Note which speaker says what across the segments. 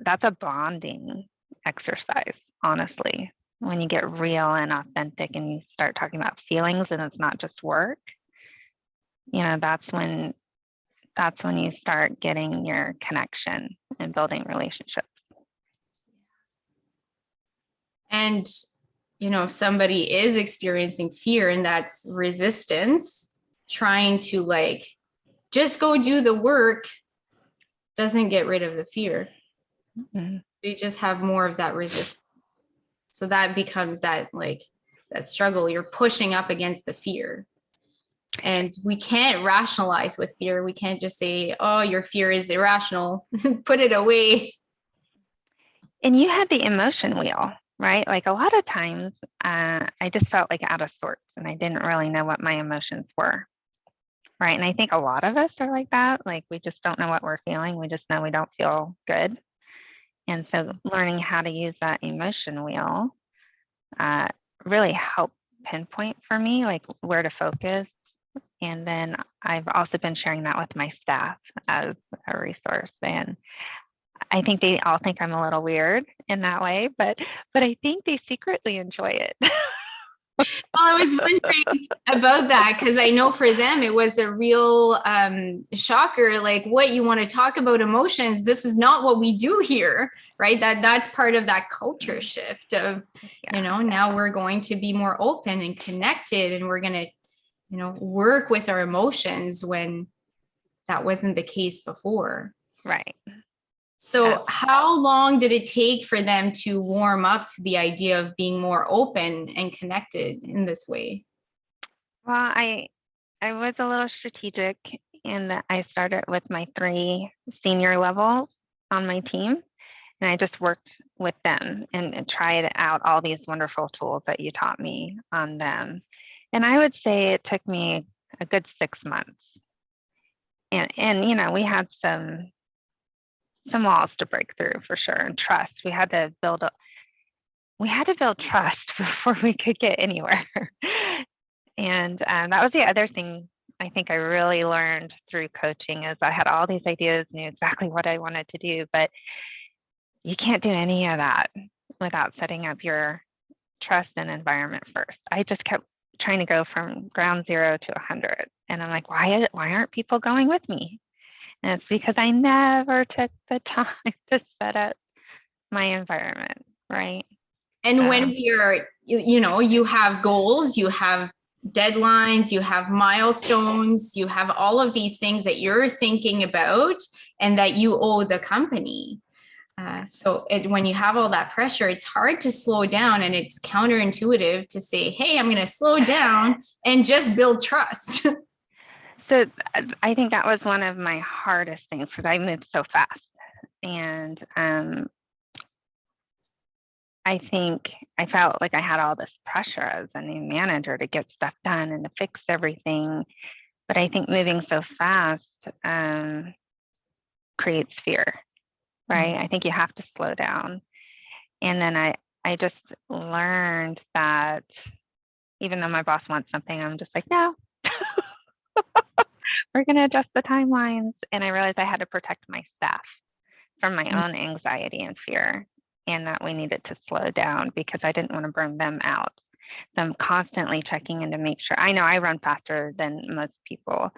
Speaker 1: that's a bonding exercise, honestly. When you get real and authentic and you start talking about feelings and it's not just work, that's when you start getting your connection and building relationships.
Speaker 2: And, if somebody is experiencing fear and that's resistance, trying to like just go do the work doesn't get rid of the fear. Mm-hmm. You just have more of that resistance. So that becomes that struggle. You're pushing up against the fear. And we can't rationalize with fear. We can't just say, oh, your fear is irrational. Put it away.
Speaker 1: And you had the emotion wheel, right? Like a lot of times I just felt like out of sorts and I didn't really know what my emotions were. Right. And I think a lot of us are like that. Like we just don't know what we're feeling. We just know we don't feel good. And so learning how to use that emotion wheel really helped pinpoint for me, like where to focus. And then I've also been sharing that with my staff as a resource. And I think they all think I'm a little weird in that way, but I think they secretly enjoy it.
Speaker 2: Well, I was wondering about that because I know for them it was a real shocker. Like, what, you want to talk about emotions? This is not what we do here, right? That's part of that culture shift of, now we're going to be more open and connected, and we're going to, work with our emotions when that wasn't the case before.
Speaker 1: Right.
Speaker 2: So how long did it take for them to warm up to the idea of being more open and connected in this way?
Speaker 1: Well, I was a little strategic in that I started with my 3 senior levels on my team, and I just worked with them and tried out all these wonderful tools that you taught me on them. And I would say it took me a good 6 months. And we had some walls to break through for sure, and trust. We had to build trust before we could get anywhere. And that was the other thing I think I really learned through coaching is I had all these ideas, knew exactly what I wanted to do, but you can't do any of that without setting up your trust and environment first. I just kept trying to go from ground zero to 100. And I'm like, why aren't people going with me? And it's because I never took the time to set up my environment, right?
Speaker 2: And when you're, you have goals, you have deadlines, you have milestones, you have all of these things that you're thinking about and that you owe the company. When you have all that pressure, it's hard to slow down, and it's counterintuitive to say, hey, I'm going to slow down and just build trust.
Speaker 1: So I think that was one of my hardest things because I moved so fast. And I think I felt like I had all this pressure as a new manager to get stuff done and to fix everything. But I think moving so fast creates fear, right? I think you have to slow down. And then I just learned that even though my boss wants something, I'm just like, no. We're going to adjust the timelines. And I realized I had to protect my staff from my own anxiety and fear, and that we needed to slow down because I didn't want to burn them out. So I'm constantly checking in to make sure. I know I run faster than most people.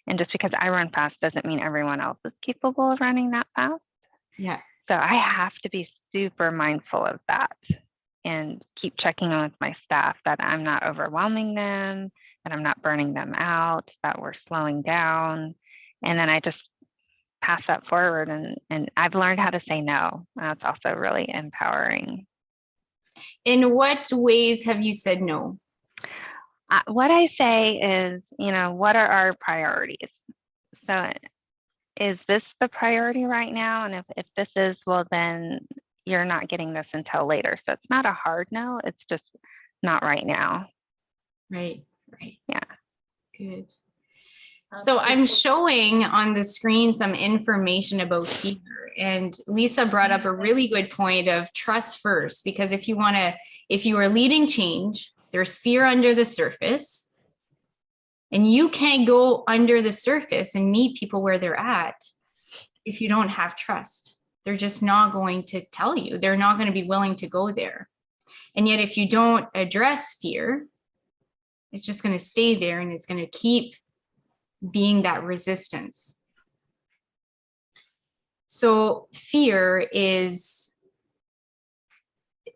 Speaker 1: And just because I run fast doesn't mean everyone else is capable of running that fast.
Speaker 2: Yeah.
Speaker 1: So I have to be super mindful of that and keep checking in with my staff that I'm not overwhelming them, that I'm not burning them out, that we're slowing down. And then I just pass that forward. And I've learned how to say no. That's also really empowering.
Speaker 2: In what ways have you said no?
Speaker 1: What I say is, what are our priorities? So is this the priority right now? And if this is, well, then you're not getting this until later. So it's not a hard no. It's just not right now.
Speaker 2: Right.
Speaker 1: Yeah.
Speaker 2: Good. So I'm showing on the screen some information about fear, and Lisa brought up a really good point of trust first, because if you are leading change, there's fear under the surface, and you can't go under the surface and meet people where they're at if you don't have trust. They're just not going to tell you. They're not going to be willing to go there. And yet, if you don't address fear, it's just going to stay there and it's going to keep being that resistance. So fear is,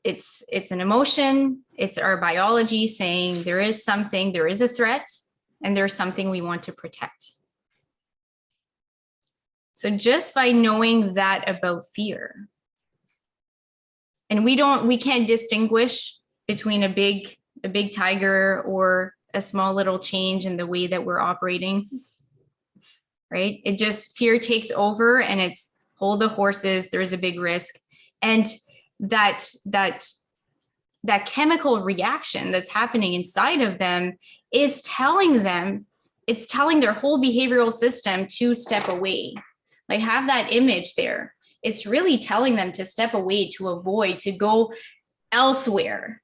Speaker 2: it's an emotion. It's our biology saying there is something, there is a threat, and there's something we want to protect. So just by knowing that about fear, and we can't distinguish between a big tiger or a small little change in the way that we're operating, right? It just, fear takes over and it's hold the horses, there's a big risk. And that chemical reaction that's happening inside of them is telling them, it's telling their whole behavioral system to step away. Like, have that image there. It's really telling them to step away, to avoid, to go elsewhere.